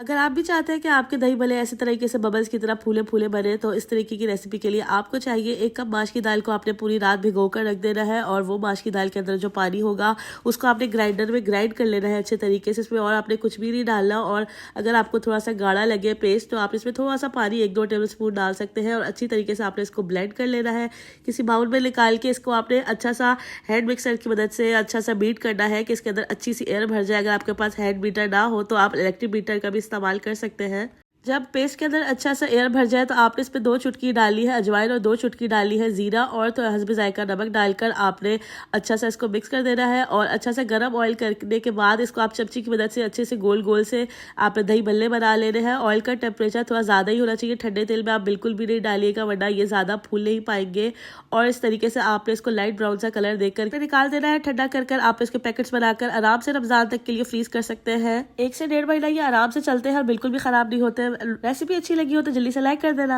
अगर आप भी चाहते हैं कि आपके दही भल्ले ऐसे तरीके से बबल्स की तरह फूले फूले बने, तो इस तरीके की रेसिपी के लिए आपको चाहिए 1 कप माश की दाल को आपने पूरी रात भिगो कर रख देना है। और वो माश की दाल के अंदर जो पानी होगा उसको आपने ग्राइंडर में ग्राइंड कर लेना है अच्छे तरीके से। इसमें और आपने कुछ भी नहीं डालना। और अगर आपको थोड़ा सा गाढ़ा लगे पेस्ट, तो आप इसमें थोड़ा सा पानी 1-2 टेबल स्पून डाल सकते हैं और अच्छी तरीके से आपने इसको ब्लेंड कर लेना है। किसी बाउल में निकाल के इसको आपने अच्छा सा हैंड मिक्सर की मदद से अच्छा सा बीट करना है कि इसके अंदर अच्छी सी एयर भर जाए। अगर आपके पास हैंड बीटर ना हो तो आप इलेक्ट्रिक बीटर का भी इस्तेमाल कर सकते हैं। जब पेस्ट के अंदर अच्छा सा एयर भर जाए तो आपने इस पे 2 चुटकी डाली है अजवाइन और 2 चुटकी डाली है जीरा और तो हस्बे जायका नमक डालकर आपने अच्छा सा इसको मिक्स कर देना है। और अच्छा सा गर्म ऑयल करने के बाद इसको आप चमची की मदद से अच्छे से गोल गोल से आपने दही भल्ले बना लेने हैं। ऑयल का टेम्परेचर थोड़ा ज़्यादा ही होना चाहिए, ठंडे तेल में आप बिल्कुल भी नहीं डालिएगा वरना ये ज़्यादा फूल नहीं पाएंगे। और इस तरीके से आपने इसको लाइट ब्राउन सा कलर देकर निकाल देना है। ठंडा कर आप इसके पैकेट्स बनाकर आराम से रमजान तक के लिए फ्रीज कर सकते हैं। 1 से 1.5 महीना ये आराम से चलते हैं और बिल्कुल भी खराब नहीं होते। रेसिपी अच्छी लगी हो तो जल्दी से लाइक कर देना।